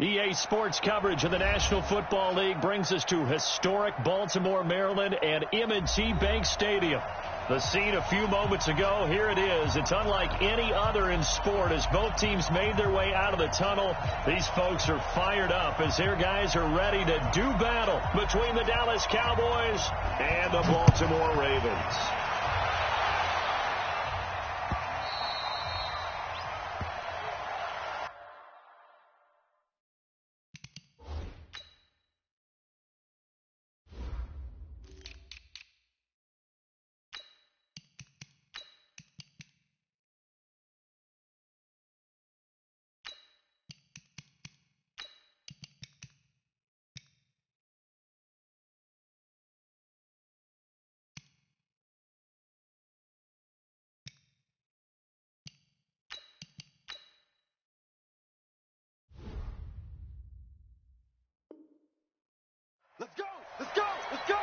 EA Sports coverage of the National Football League brings us to historic Baltimore, Maryland, and M&T Bank Stadium. The scene a few moments ago, here it is. It's unlike any other in sport as both teams made their way out of the tunnel. These folks are fired up as their guys are ready to do battle between the Dallas Cowboys and the Baltimore Ravens. Let's go! Let's go! Let's go!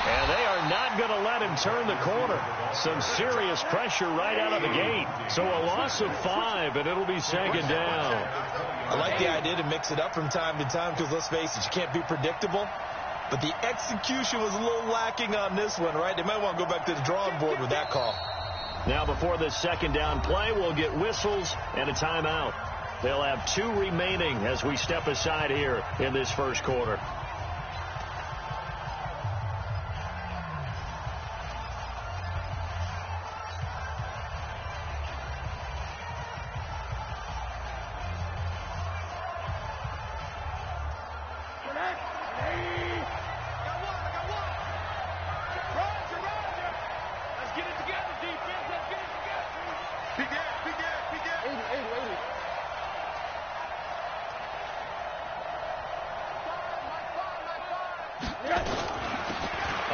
And they are not going to let him turn the corner. Some serious pressure right out of the gate. So a loss of 5, and it'll be second down. I like the idea to mix it up from time to time because, let's face it, you can't be predictable. But the execution was a little lacking on this one, right? They might want to go back to the drawing board with that call. Now before this second down play, we'll get whistles and a timeout. They'll have 2 remaining as we step aside here in this first quarter.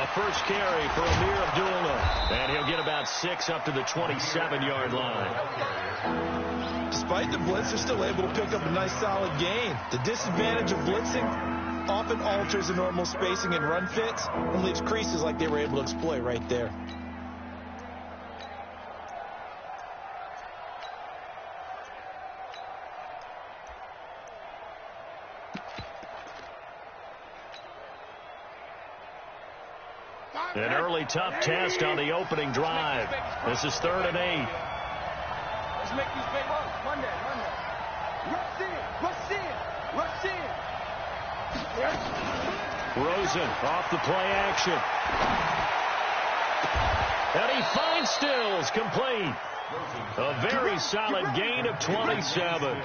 A first carry for Amir Abdullah, and he'll get about 6 up to the 27-yard line. Despite the blitz, they're still able to pick up a nice solid gain. The disadvantage of blitzing often alters the normal spacing and run fits and leaves creases like they were able to exploit right there. An early tough test on the opening drive. This is 3rd and 8. Let's make these big runs. Monday. Rush in. Rosen off the play action. And he finds Skillz complete. A very solid gain of 27.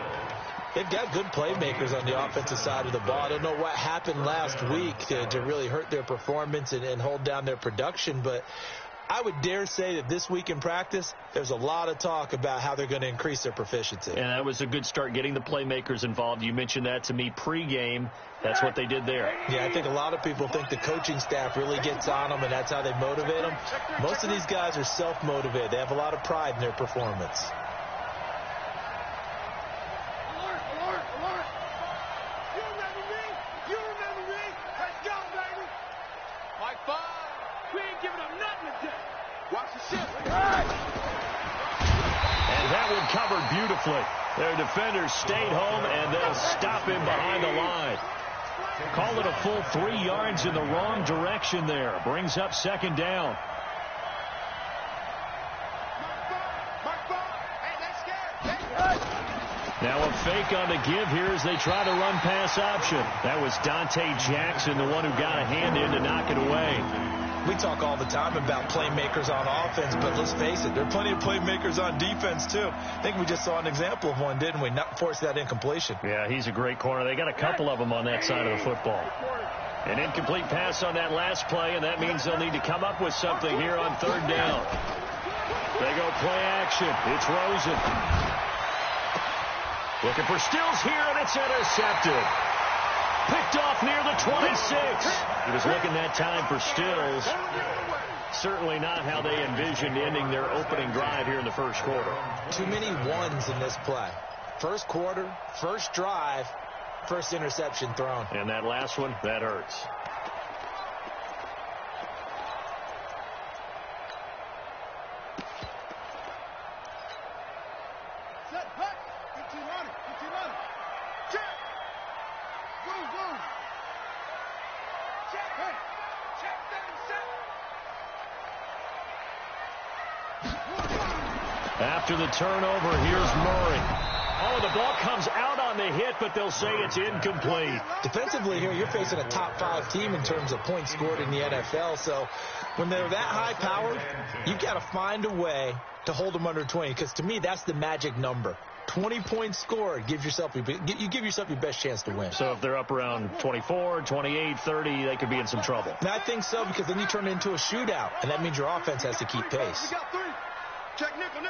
They've got good playmakers on the offensive side of the ball. I don't know what happened last week to really hurt their performance and hold down their production, but I would dare say that this week in practice, there's a lot of talk about how they're going to increase their proficiency. And that was a good start getting the playmakers involved. You mentioned that to me pregame. That's what they did there. Yeah, I think a lot of people think the coaching staff really gets on them, and that's how they motivate them. Most of these guys are self-motivated. They have a lot of pride in their performance. And that one covered beautifully. Their defenders stayed home, and they'll stop him behind the line. Call it a full 3 yards in the wrong direction there. Brings up second down. Now a fake on the give here as they try to run pass option. That was Dante Jackson, the one who got a hand in to knock it away. We talk all the time about playmakers on offense, but let's face it, there are plenty of playmakers on defense, too. I think we just saw an example of one, didn't we? Not force that incompletion. Yeah, he's a great corner. They got a couple of them on that side of the football. An incomplete pass on that last play, and that means they'll need to come up with something here on 3rd down. They go play action. It's Rosen. Looking for Skillz here, and it's intercepted. Picked off near the 26. He was looking that time for Skillz. Certainly not how they envisioned ending their opening drive here in the first quarter. Too many ones in this play. First quarter, first drive, first interception thrown. And that last one, that hurts. Set, hut. 15 on it. 15 on it. Check. Move. Check. Hey. Check them. Set. After the turnover, here's Murray. Oh, the ball comes out on the hit, but they'll say it's incomplete. Defensively here, you're facing a top 5 team in terms of points scored in the NFL. So when they're that high-powered, you've got to find a way to hold them under 20. Because to me, that's the magic number. 20 points scored, you give yourself your best chance to win. So if they're up around 24, 28, 30, they could be in some trouble. And I think so, because then you turn it into a shootout, and that means your offense has to keep pace. We got 3. Check nickel.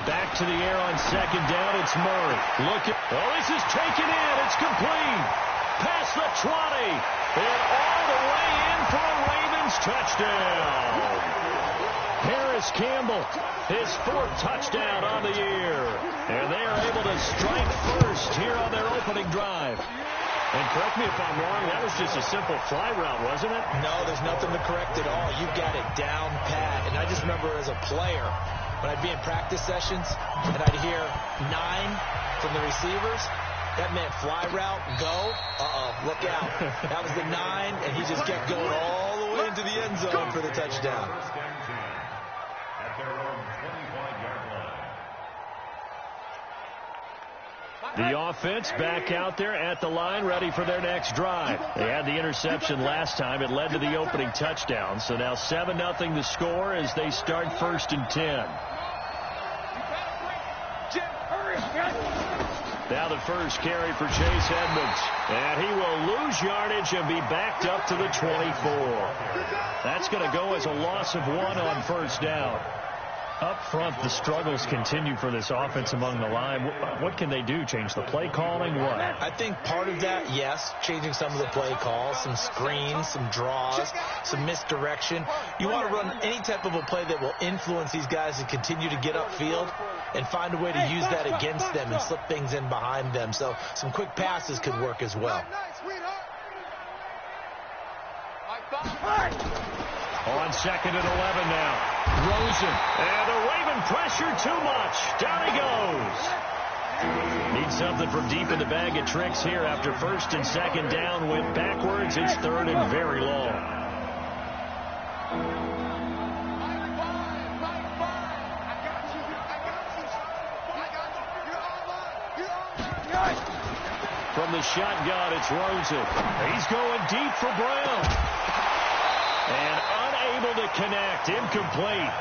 Back to the air on second down. It's Murray. This is taken in. It's complete. Past the 20. And all the way in for a Ravens touchdown. Harris Campbell, his 4th touchdown on the year. And they are able to strike first here on their opening drive. And correct me if I'm wrong, that was just a simple fly route, wasn't it? No, there's nothing to correct at all. You've got it down pat. And I just remember as a player, when I'd be in practice sessions and I'd hear 9 from the receivers, that meant fly route, go. Look out. That was the 9, and he just kept going all the way into the end zone for the touchdown. The offense back out there at the line, ready for their next drive. They had the interception last time. It led to the opening touchdown. So now 7-0 the score as they start 1st and 10. Now the first carry for Chase Edmonds. And he will lose yardage and be backed up to the 24. That's going to go as a loss of 1 on first down. Up front, the struggles continue for this offense among the line. What can they do? Change the play calling? What? I think part of that, yes, changing some of the play calls, some screens, some draws, some misdirection. You want to run any type of a play that will influence these guys to continue to get upfield and find a way to use that against them and slip things in behind them. So some quick passes could work as well. On 2nd and 11 now. Rosen. And the Raven pressure too much. Down he goes. Needs something from deep in the bag of tricks here after 1st and 2nd down. Went backwards. It's 3rd and very long. From the shotgun, it's Rosen. He's going deep for Brown. And unable to connect. Incomplete.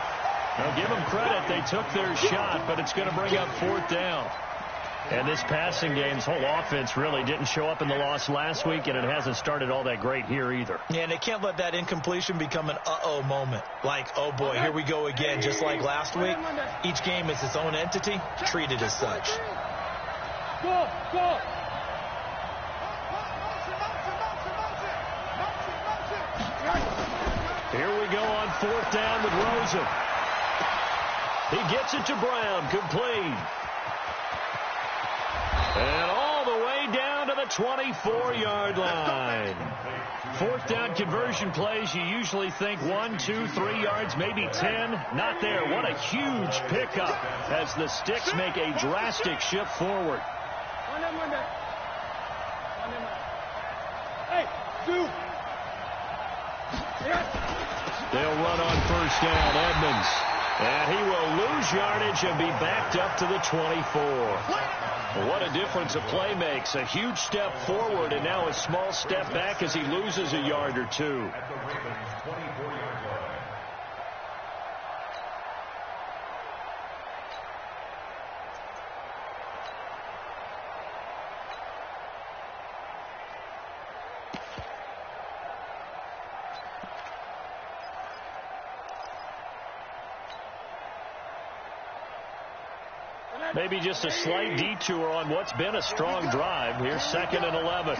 Now give them credit. They took their shot, but it's going to bring up 4th down. And this passing game's whole offense really didn't show up in the loss last week, and it hasn't started all that great here either. Yeah, and they can't let that incompletion become an uh-oh moment. Like, oh boy, here we go again, just like last week. Each game is its own entity, treated as such. Go. Here we go on 4th down with Rosen. He gets it to Brown, complete. And all the way down to the 24-yard line. 4th down conversion plays, you usually think 1, 2, 3 yards, maybe 10. Not there. What a huge pickup as the Sticks make a drastic shift forward. Hey, 2. They'll run on 1st down, Edmonds. And he will lose yardage and be backed up to the 24. What a difference a play makes. A huge step forward and now a small step back as he loses a yard or 2. Maybe just a slight detour on what's been a strong drive. Here's 2nd and 11.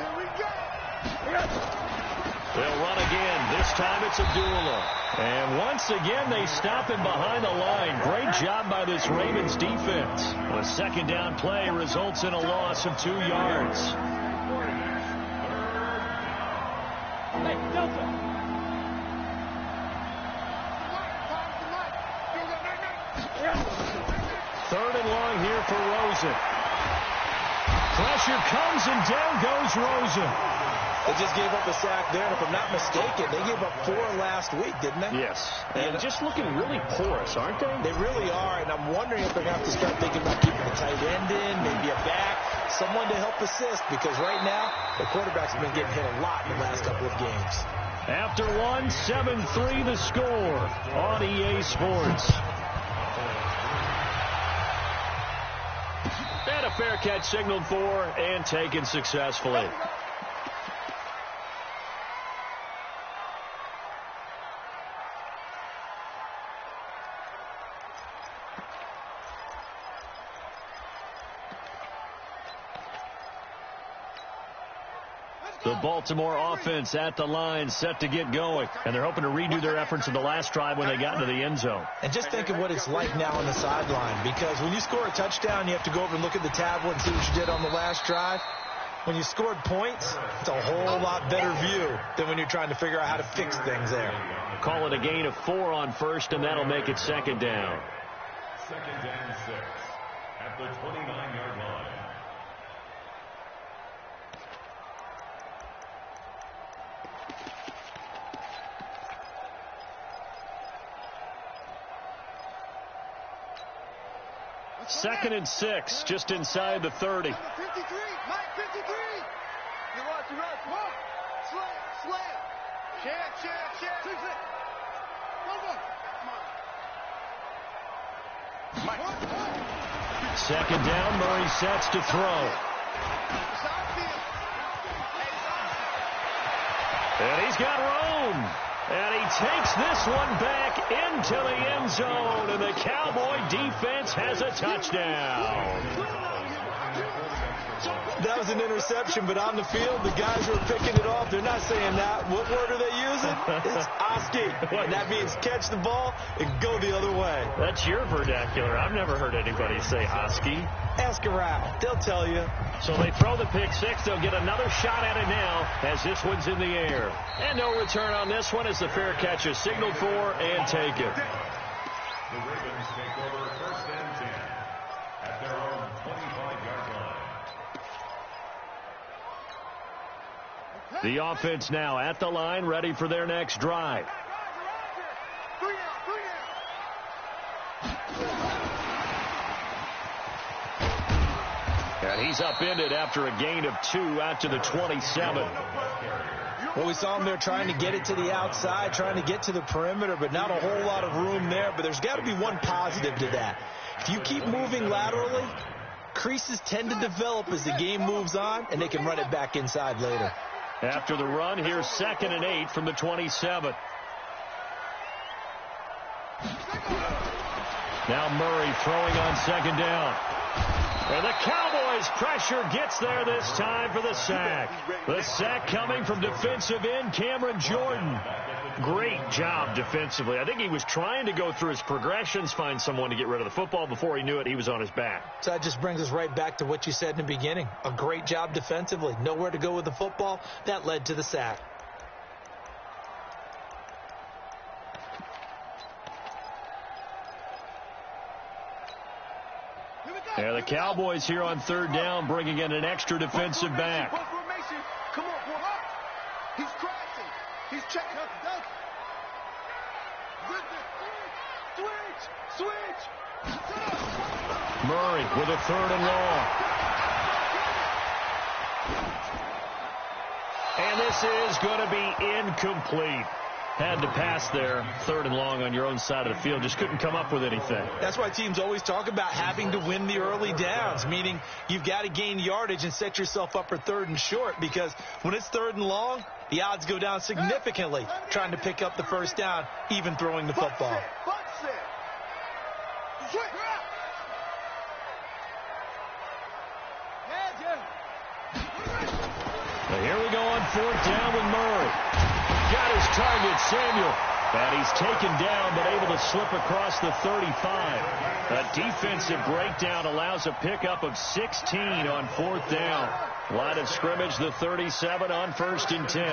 They'll run again. This time it's Abdullah. And once again, they stop him behind the line. Great job by this Ravens defense. A 2nd down play results in a loss of 2 yards. Third and long here for Rosen. Pressure comes and down goes Rosen. They just gave up a sack there, and if I'm not mistaken, they gave up 4 last week, didn't they? Yes. And just looking really porous, aren't they? They really are, and I'm wondering if they're going to have to start thinking about keeping a tight end in, maybe a back, someone to help assist, because right now, the quarterback's been getting hit a lot in the last couple of games. After 1, 7-3 the score on EA Sports. And a fair catch signaled for and taken successfully. The Baltimore offense at the line, set to get going. And they're hoping to redo their efforts in the last drive when they got into the end zone. And just think of what it's like now on the sideline. Because when you score a touchdown, you have to go over and look at the tablet and see what you did on the last drive. When you scored points, it's a whole lot better view than when you're trying to figure out how to fix things there. Call it a gain of 4 on first, and that'll make it 2nd down. 2nd and 6 at the 29-yard line. Second and 6, just inside the 30. 53, Mike 53. You watch, come on. Slam. Share. 6 it. Come on. Mike. 2nd down, Murray sets to throw. And he's got room. And he takes this one back into the end zone. And the Cowboy defense has a touchdown. That was an interception, but on the field, the guys who are picking it off, they're not saying that. What word are they using? It's Oski. And that means catch the ball and go the other way. That's your vernacular. I've never heard anybody say Oski. Ask around. They'll tell you. So they throw the pick 6. They'll get another shot at it now as this one's in the air. And no return on this one as the fair catch is signaled for and taken. The Ravens take over 1st and 10 at their own 25-yard line. The offense now at the line, ready for their next drive. And he's upended after a gain of 2 out to the 27. Well, we saw him there trying to get it to the outside, trying to get to the perimeter, but not a whole lot of room there. But there's got to be one positive to that. If you keep moving laterally, creases tend to develop as the game moves on, and they can run it back inside later. After the run, here's 2nd and 8 from the 27. Now Murray throwing on 2nd down. And the Cowboys' pressure gets there this time for the sack. The sack coming from defensive end Cameron Jordan. Great job defensively. I think he was trying to go through his progressions, find someone to get rid of the football. Before he knew it, he was on his back. So that just brings us right back to what you said in the beginning. A great job defensively. Nowhere to go with the football. That led to the sack. Yeah, the Cowboys here on 3rd down, bringing in an extra defensive back. Come on, boy. He's crossing. He's checking. Switch. Murray with a 3rd and long. And this is going to be incomplete. Had to pass there, 3rd and long on your own side of the field. Just couldn't come up with anything. That's why teams always talk about having to win the early downs, meaning you've got to gain yardage and set yourself up for 3rd and short, because when it's 3rd and long, the odds go down significantly trying to pick up the 1st down, even throwing the football. Well, here we go on 4th down with Murray. Got his target, Samuel. And he's taken down, but able to slip across the 35. A defensive breakdown allows a pickup of 16 on 4th down. Line of scrimmage, the 37 on 1st and 10.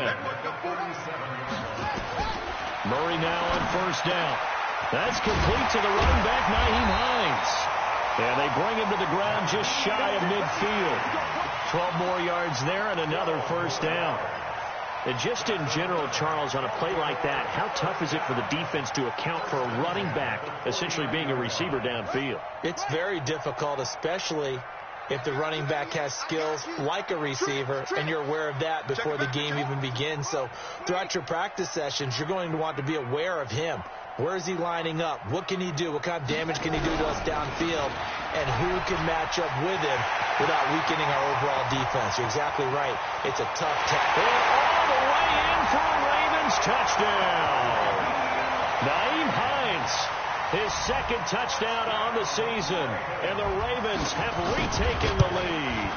Murray now on 1st down. That's complete to the running back, Nyheim Hines. And they bring him to the ground just shy of midfield. 12 more yards there and another 1st down. And just in general, Charles, on a play like that, how tough is it for the defense to account for a running back essentially being a receiver downfield? It's very difficult, especially if the running back has skills like a receiver, and you're aware of that before the game even begins. So throughout your practice sessions, you're going to want to be aware of him. Where is he lining up? What can he do? What kind of damage can he do to us downfield? And who can match up with him without weakening our overall defense? You're exactly right. It's a tough tackle. All the way in for a Ravens touchdown. Nyheim Hines, his 2nd touchdown on the season. And the Ravens have retaken the lead.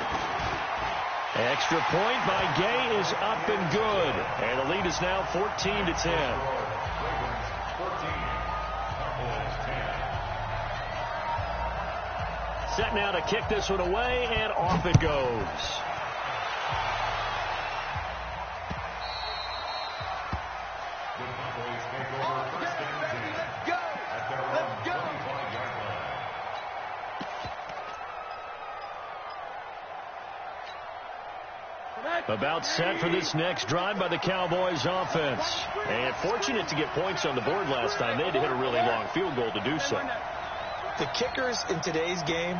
Extra point by Gay is up and good. And the lead is now 14-10. Set now to kick this one away, and off it goes. About set for this next drive by the Cowboys offense. And fortunate to get points on the board last time. They had to hit a really long field goal to do so. The kickers in today's game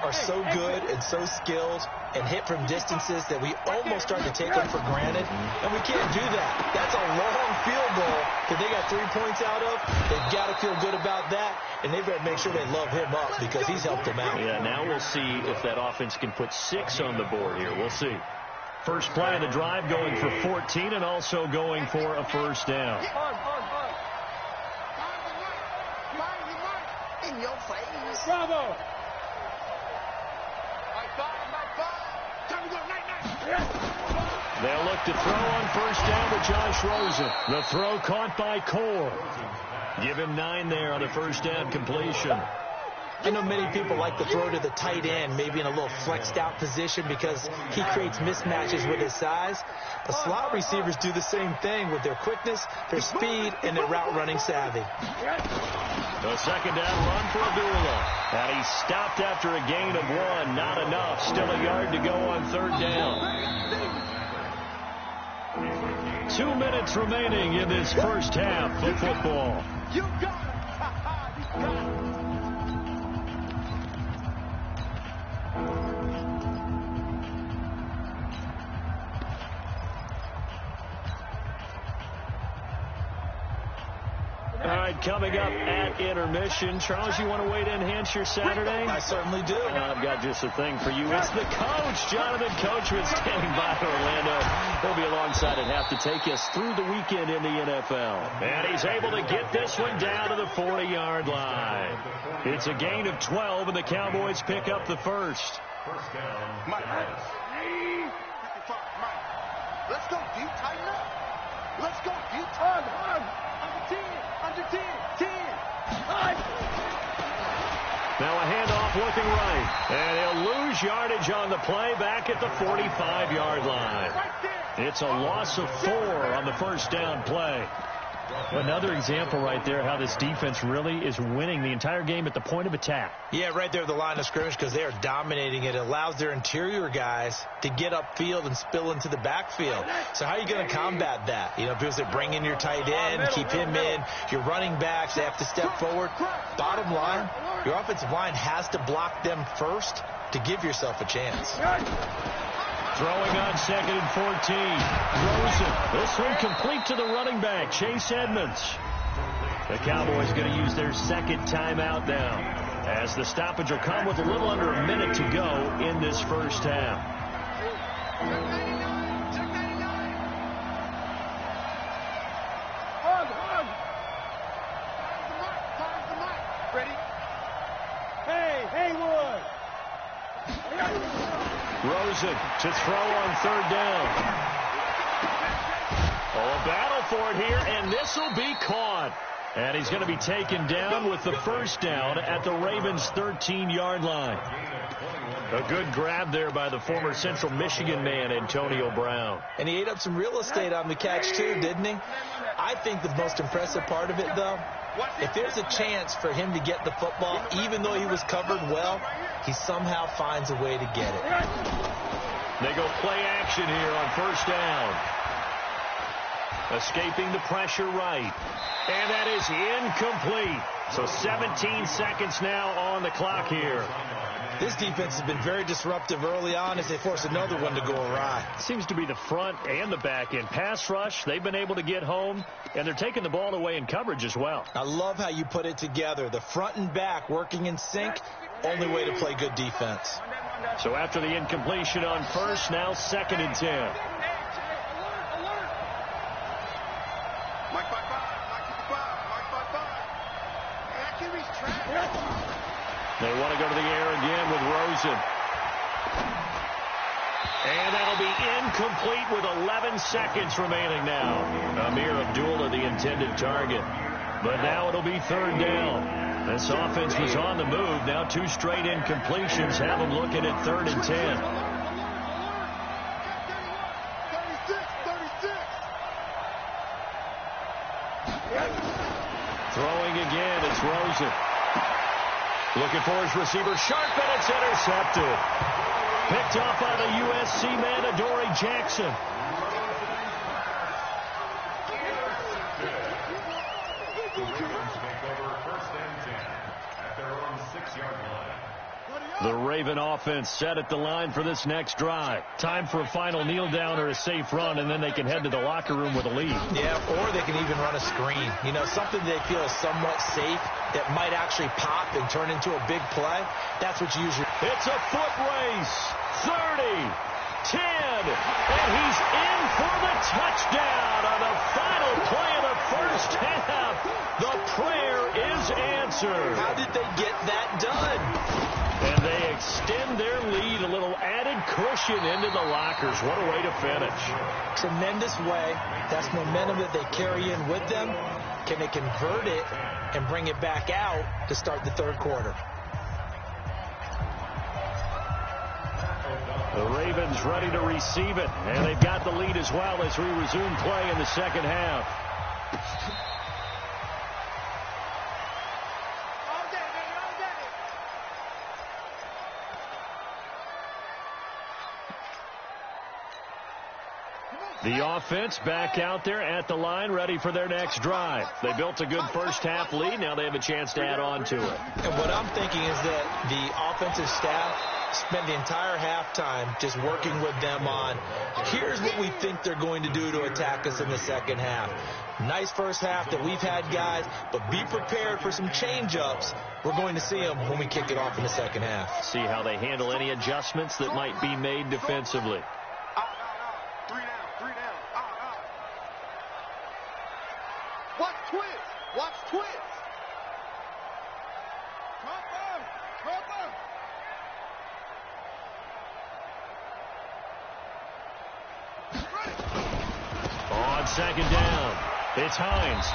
are so good and so skilled and hit from distances that we almost start to take them for granted, and we can't do that. That's a long field goal that they got 3 points out of. They've got to feel good about that, and they better make sure they love him up because he's helped them out. Yeah, now we'll see if that offense can put 6 on the board here. We'll see. First play of the drive going for 14 and also going for a 1st down. In your face. Bravo. They'll look to throw on 1st down with Josh Rosen. The throw caught by Core. Give him 9 there on the 1st down completion. I know many people like to throw to the tight end, maybe in a little flexed out position because he creates mismatches with his size. But slot receivers do the same thing with their quickness, their speed, and their route running savvy. The 2nd down run for Abdullah. And he stopped after a gain of 1. Not enough. Still a yard to go on 3rd down. 2 minutes remaining in this first half of football. You got it. You got it. All right, coming up at intermission. Charles, you want to wait to enhance your Saturday? I certainly do. I've got just a thing for you. It's the coach, Jonathan Coachman, standing by Orlando. He'll be alongside and have to take us through the weekend in the NFL. And he's able to get this one down to the 40-yard line. It's a gain of 12, and the Cowboys pick up the first. First down. Mike. Let's go, dude. Tighten up. Let's go, dude. Under 10. Under 10. 10. Now a handoff looking right. And he'll lose yardage on the play back at the 45-yard line. It's a loss of 4 on the first down play. Another example right there how this defense really is winning the entire game at the point of attack. Yeah, right there at the line of scrimmage because they are dominating it. It allows their interior guys to get upfield and spill into the backfield. So how are you going to combat that? You know, because they bring in your tight end, keep him in. Your running backs, they have to step forward. Bottom line, your offensive line has to block them first to give yourself a chance. Throwing on 2nd and 14. Rosen. This one complete to the running back, Chase Edmonds. The Cowboys going to use their 2nd timeout now, as the stoppage will come with a little under a minute to go in this first half. Ready? Hey, Haywood. Rosen to throw on third down. Oh, a battle for it here, and this will be caught. And he's going to be taken down with the first down at the Ravens' 13-yard line. A good grab there by the former Central Michigan man, Antonio Brown. And he ate up some real estate on the catch, too, didn't he? I think the most impressive part of it, though, if there's a chance for him to get the football, even though he was covered well, he somehow finds a way to get it. They go play action here on first down. Escaping the pressure right. And that is incomplete. So 17 seconds now on the clock here. This defense has been very disruptive early on as they force another one to go awry. Seems to be the front and the back end. Pass rush, they've been able to get home, and they're taking the ball away in coverage as well. I love how you put it together. The front and back working in sync, only way to play good defense. So after the incompletion on first, now 2nd and 10. They want to go to the air again with Rosen. And that'll be incomplete with 11 seconds remaining now. Amir Abdullah, the intended target. But now it'll be 3rd down. This offense was on the move. Now 2 straight incompletions have them looking at 3rd and 10. 36. Throwing again, it's Rosen. Looking for his receiver, sharp, and it's intercepted. Picked off by the USC man, Adoree Jackson. The Raven offense set at the line for this next drive. Time for a final kneel down or a safe run, and then they can head to the locker room with a lead. Yeah, or they can even run a screen. You know, something they feel is somewhat safe that might actually pop and turn into a big play. That's what you usually... It's a foot race. 30, 10, and he's in for the touchdown on the final play of the first half. The prayer is answered. How did they get that done? And they extend their lead, a little added cushion into the lockers. What a way to finish. Tremendous way. That's momentum that they carry in with them. Can they convert it and bring it back out to start the 3rd quarter? The Ravens ready to receive it, and they've got the lead as well as we resume play in the 2nd half. The offense back out there at the line, ready for their next drive. They built a good first half lead. Now they have a chance to add on to it. And what I'm thinking is that the offensive staff spend the entire halftime just working with them on, here's what we think they're going to do to attack us in the 2nd half. Nice first half that we've had, guys, but be prepared for some change-ups. We're going to see them when we kick it off in the 2nd half. See how they handle any adjustments that might be made defensively. Watch twins. Watch twins. On 2nd down, it's Hines.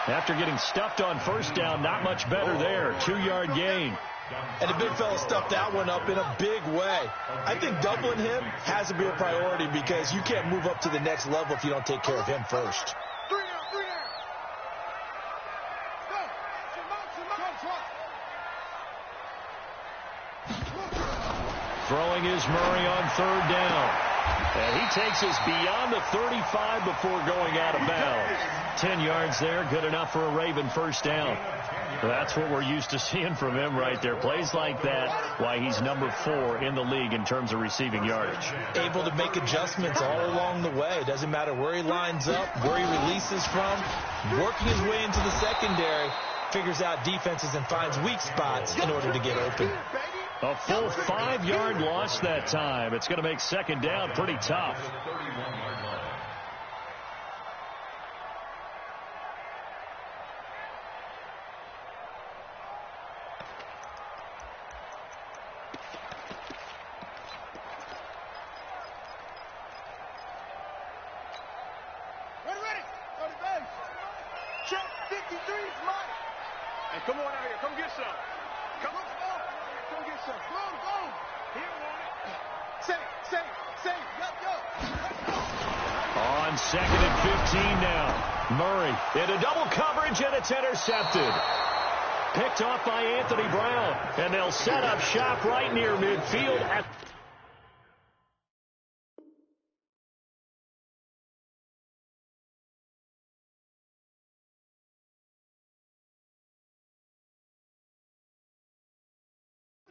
After getting stuffed on first down, not much better there. 2-yard gain. And the big fella stuffed that one up in a big way. I think doubling him has to be a priority because you can't move up to the next level if you don't take care of him first. Throwing is Murray on 3rd down. And he takes us beyond the 35 before going out of bounds. 10 yards there, good enough for a Raven first down. That's what we're used to seeing from him right there. Plays like that, why he's number 4 in the league in terms of receiving yardage. Able to make adjustments all along the way. Doesn't matter where he lines up, where he releases from. Working his way into the secondary, figures out defenses and finds weak spots in order to get open. A full 5-yard loss that time. It's going to make 2nd down pretty tough. It's mine. And come on out here. Come get some. Come on. Come get some. Boom, boom. He don't want it. Safe. Yo. On 2nd and 15 now. Murray into double coverage, and it's intercepted. Picked off by Anthony Brown. And they'll set up shop right near midfield at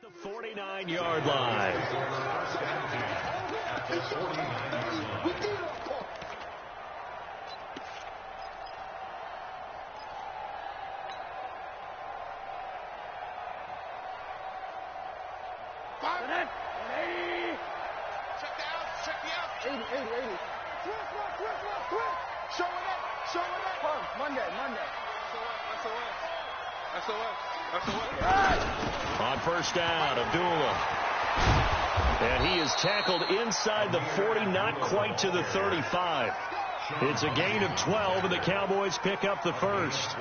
the 49-yard line. Check the out. 80. Quick. Show it up. Monday. SOS. On first down, Abdullah. And he is tackled inside the 40, not quite to the 35. It's a gain of 12, and the Cowboys pick up the first.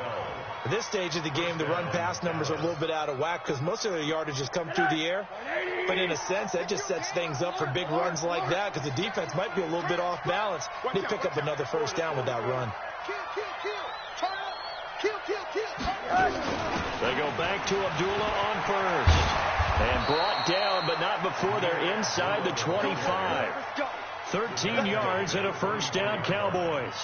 At this stage of the game, the run-pass numbers are a little bit out of whack because most of their yardage has come through the air. But in a sense, that just sets things up for big runs like that because the defense might be a little bit off balance. They pick up another first down with that run. Turn up. Kill. They go back to Abdullah on first. And brought down, but not before they're inside the 25. 13 yards and a first down, Cowboys.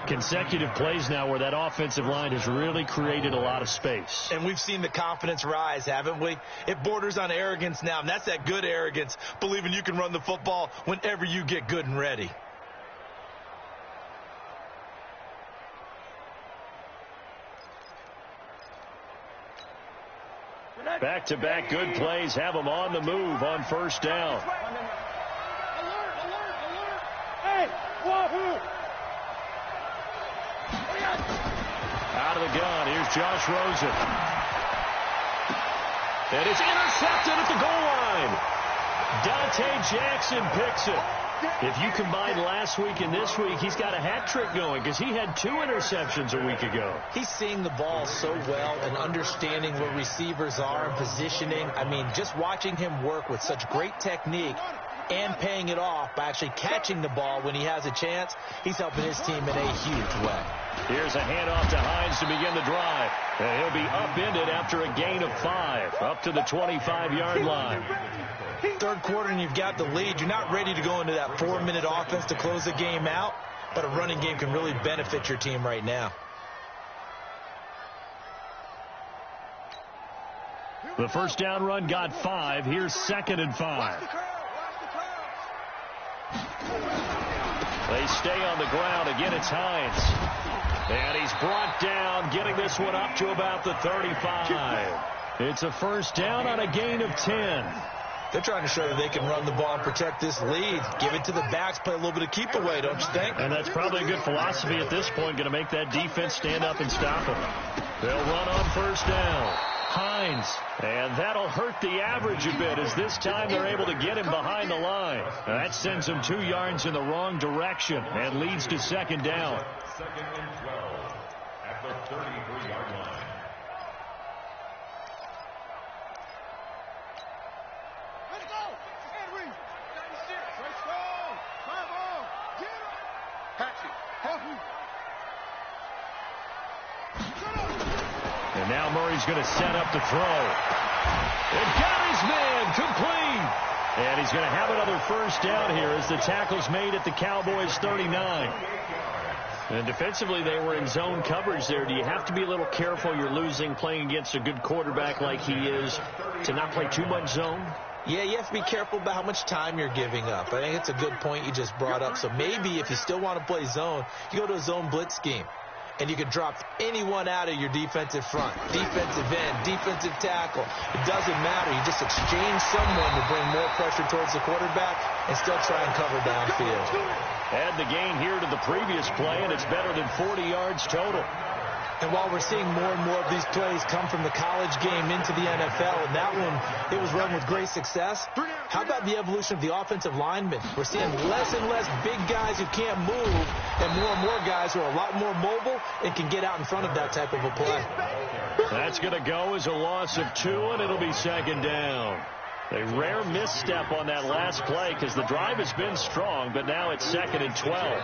Consecutive plays now where that offensive line has really created a lot of space. And we've seen the confidence rise, haven't we? It borders on arrogance now, and that's that good arrogance, believing you can run the football whenever you get good and ready. Back-to-back good plays have them on the move on first down. Alert. Hey, wahoo. Out of the gun, here's Josh Rosen. And it's intercepted at the goal line. Dante Jackson picks it. If you combine last week and this week, he's got a hat trick going because he had 2 interceptions a week ago. He's seeing the ball so well and understanding where receivers are and positioning. I mean, just watching him work with such great technique and paying it off by actually catching the ball when he has a chance, he's helping his team in a huge way. Here's a handoff to Hines to begin the drive. And he'll be upended after a gain of 5, up to the 25-yard line. Third quarter and you've got the lead. You're not ready to go into that 4-minute offense to close the game out, but a running game can really benefit your team right now. The first down run got 5. Here's 2nd and 5. They stay on the ground. Again, it's Hines. And he's brought down, getting this one up to about the 35. It's a first down on a gain of 10. They're trying to show that they can run the ball and protect this lead. Give it to the backs, play a little bit of keep away, don't you think? And that's probably a good philosophy at this point, going to make that defense stand up and stop them. They'll run on first down. Hines. And that'll hurt the average a bit as this time they're able to get him behind the line. Now that sends him 2 yards in the wrong direction and leads to 2nd down. 2nd and 12 at the 33-yard line. And now Murray's going to set up to throw. And got his man complete. And he's going to have another first down here as the tackle's made at the Cowboys' 39. And defensively, they were in zone coverage there. Do you have to be a little careful? You're losing playing against a good quarterback like he is to not play too much zone? Yeah, you have to be careful about how much time you're giving up. I think it's a good point you just brought up. So maybe if you still want to play zone, you go to a zone blitz scheme. And you can drop anyone out of your defensive front, defensive end, defensive tackle. It doesn't matter. You just exchange someone to bring more pressure towards the quarterback and still try and cover downfield. Add the gain here to the previous play, and it's better than 40 yards total. And while we're seeing more and more of these plays come from the college game into the NFL, and that one, it was run with great success, how about the evolution of the offensive linemen? We're seeing less and less big guys who can't move and more guys who are a lot more mobile and can get out in front of that type of a play. That's going to go as a loss of 2, and it'll be second down. A rare misstep on that last play because the drive has been strong, but now it's 2nd and 12.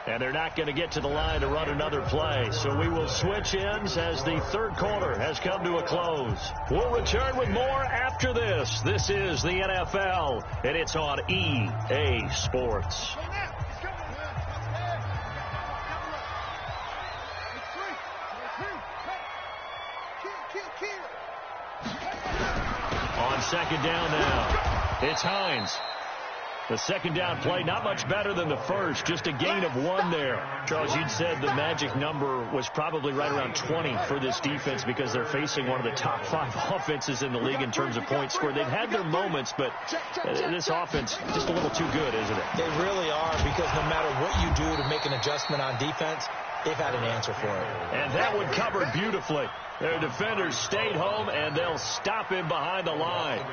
And they're not going to get to the line to run another play. So we will switch ends as the third quarter has come to a close. We'll return with more after this. This is the NFL, and it's on EA Sports. On second down now, it's Hines. The second down play, not much better than the first, just a gain of 1 there. Charles, you'd said the magic number was probably right around 20 for this defense because they're facing one of the top 5 offenses in the league in terms of points scored. They've had their moments, but this offense just a little too good, isn't it? They really are, because no matter what you do to make an adjustment on defense, they've had an answer for it. And that one covered beautifully. Their defenders stayed home, and they'll stop him behind the line.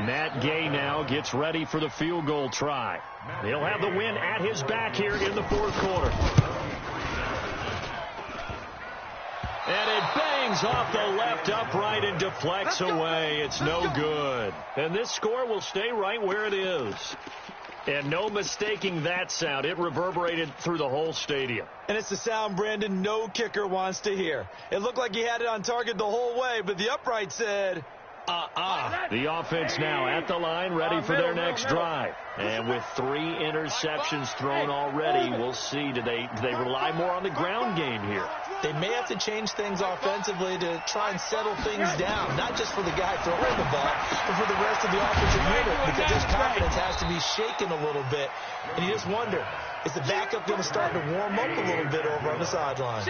Matt Gay now gets ready for the field goal try. He'll have the win at his back here in the fourth quarter. And it bangs off the left upright and deflects away. It's no good. And this score will stay right where it is. And no mistaking that sound. It reverberated through the whole stadium. And it's the sound, Brandon, no kicker wants to hear. It looked like he had it on target the whole way, but the upright said... The offense now at the line, ready for their next drive. And with 3 interceptions thrown already, we'll see. Do they rely more on the ground game here? They may have to change things offensively to try and settle things down, not just for the guy throwing the ball, but for the rest of the offensive unit, because his confidence has to be shaken a little bit. And you just wonder, is the backup going to start to warm up a little bit over on the sideline?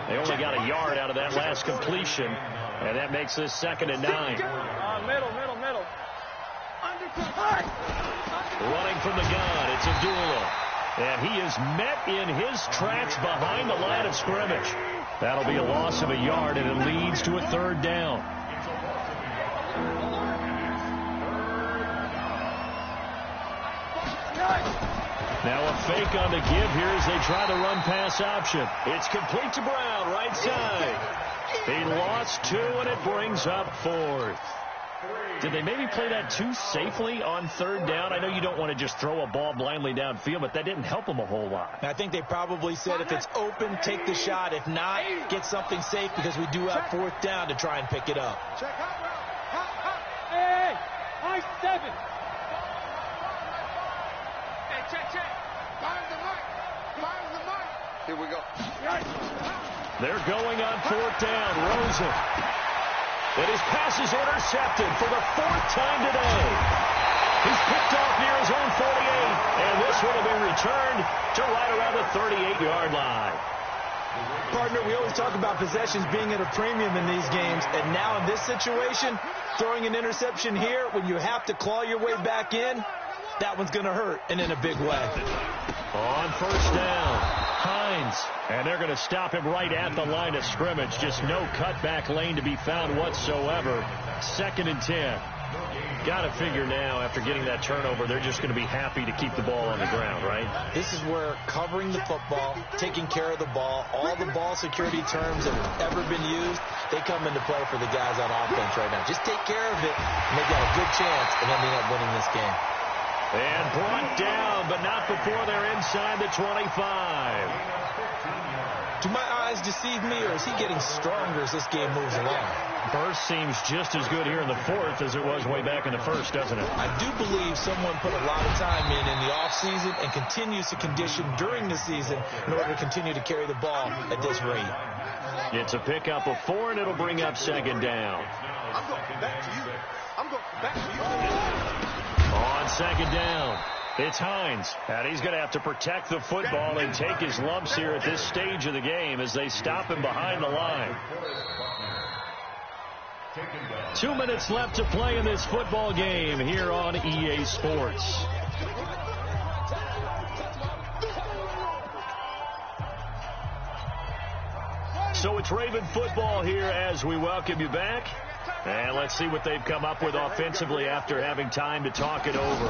They only got a yard out of that last completion, and that makes this 2nd and 9. Middle. Running from the gun, it's Abdullah. And he is met in his tracks behind the line of scrimmage. That'll be a loss of a yard, and it leads to a 3rd down. Now a fake on the give here as they try the run-pass option. It's complete to Brown, right side. He lost 2, and it brings up 4th. Did they maybe play that too safely on 3rd down? I know you don't want to just throw a ball blindly downfield, but that didn't help them a whole lot. I think they probably said if it's open, take the shot. If not, get something safe because we do have 4th down to try and pick it up. Hey, high 7. Check. Find the mark. Here we go. They're going on 4th down. Rosen. And his pass is intercepted for the 4th time today. He's picked off near his own 48, and this will have been returned to right around the 38-yard line. Partner, we always talk about possessions being at a premium in these games, and now in this situation, throwing an interception here when you have to claw your way back in, that one's going to hurt, and in a big way. On 1st down, Hines. And they're going to stop him right at the line of scrimmage. Just no cutback lane to be found whatsoever. 2nd and 10. Got to figure now, after getting that turnover, they're just going to be happy to keep the ball on the ground, right? This is where covering the football, taking care of the ball, all the ball security terms that have ever been used, they come into play for the guys on offense right now. Just take care of it, and they got a good chance of ending up winning this game. And brought down, but not before they're inside the 25. Do my eyes deceive me, or is he getting stronger as this game moves along? Burst seems just as good here in the 4th as it was way back in the 1st, doesn't it? I do believe someone put a lot of time in the offseason and continues to condition during the season in order to continue to carry the ball at this rate. It's a pickup of 4, and it'll bring up 2nd down. I'm going back to you. On 2nd down, it's Hines. And he's going to have to protect the football and take his lumps here at this stage of the game as they stop him behind the line. 2 minutes left to play in this football game here on EA Sports. So it's Raven football here as we welcome you back. And let's see what they've come up with offensively after having time to talk it over.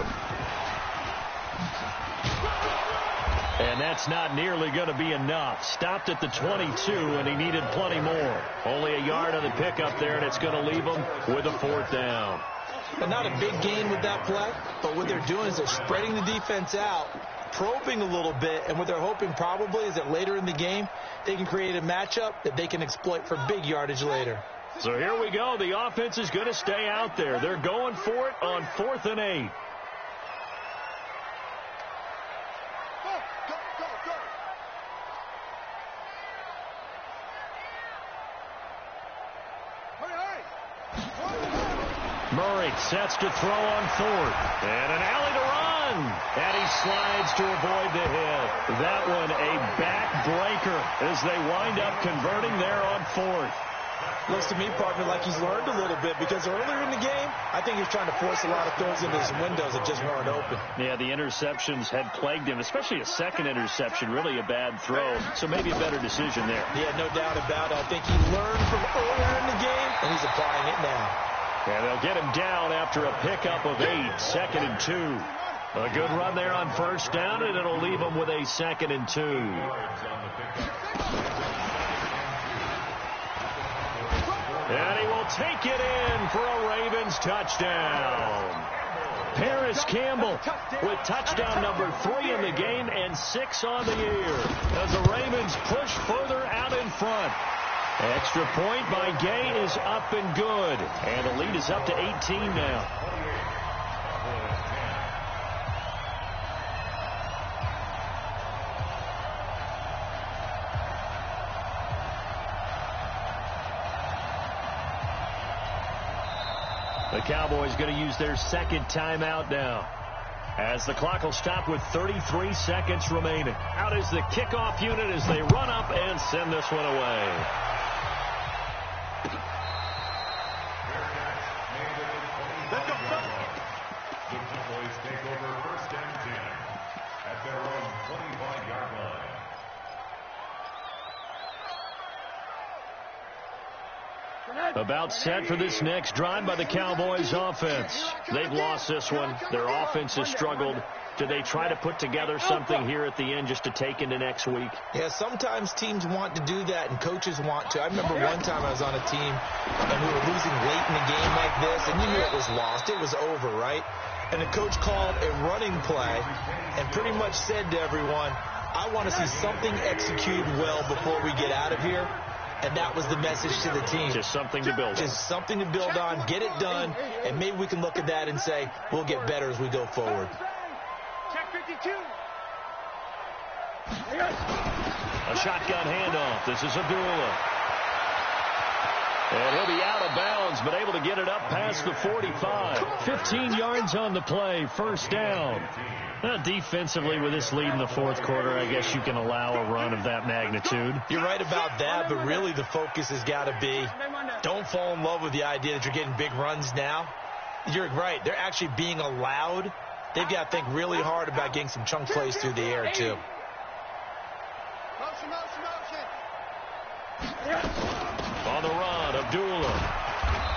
And that's not nearly going to be enough. Stopped at the 22, and he needed plenty more. Only a yard on the pickup there, and it's going to leave him with a 4th down. And not a big gain with that play, but what they're doing is they're spreading the defense out, probing a little bit, and what they're hoping probably is that later in the game, they can create a matchup that they can exploit for big yardage later. So here we go. The offense is going to stay out there. They're going for it on 4th and 8. Murray sets to throw on 4th. And an alley to run. And he slides to avoid the hit. That one a backbreaker as they wind up converting there on 4th. Looks to me, partner, like he's learned a little bit because earlier in the game, I think he's trying to force a lot of throws into his windows that just weren't open. Yeah, the interceptions had plagued him, especially a second interception, really a bad throw. So maybe a better decision there. Yeah, no doubt about it. I think he learned from earlier in the game, and he's applying it now. And they'll get him down after a pickup of 8, 2nd and 2. A good run there on 1st down, and it'll leave him with a 2nd and 2. And he will take it in for a Ravens touchdown. Paris Campbell with touchdown number 3 in the game and 6 on the year as the Ravens push further out in front. Extra point by Gay is up and good. And the lead is up to 18 now. The Cowboys going to use their 2nd timeout now, as the clock will stop with 33 seconds remaining. Out is the kickoff unit as they run up and send this one away. The Cowboys take over 1st and 10 at their own 25-yard line. About set for this next drive by the Cowboys offense. They've lost this one. Their offense has struggled. Do they try to put together something here at the end just to take into next week? Yeah, sometimes teams want to do that and coaches want to. I remember one time I was on a team and we were losing late in a game like this, and you knew it was lost. It was over, right? And the coach called a running play and pretty much said to everyone, I want to see something executed well before we get out of here. And that was the message to the team. Just something to build on. Just something to build on, get it done, and maybe we can look at that and say, we'll get better as we go forward. Check 52. A shotgun handoff. This is Abdullah. And he'll be out of bounds, but able to get it up past the 45. 15 yards on the play, 1st down. Defensively, with this lead in the 4th quarter, I guess you can allow a run of that magnitude. You're right about that, but really the focus has got to be don't fall in love with the idea that you're getting big runs now. You're right. They're actually being allowed. They've got to think really hard about getting some chunk plays through the air, too. On the run, Abdullah.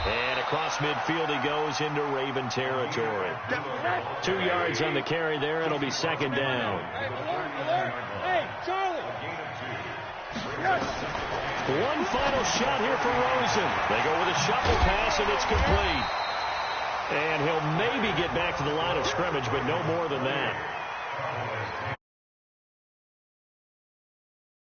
And across midfield he goes into Raven territory. 2 yards on the carry there. It'll be 2nd down. Hey, Charlie. One final shot here for Rosen. They go with a shuffle pass, and it's complete. And he'll maybe get back to the line of scrimmage, but no more than that.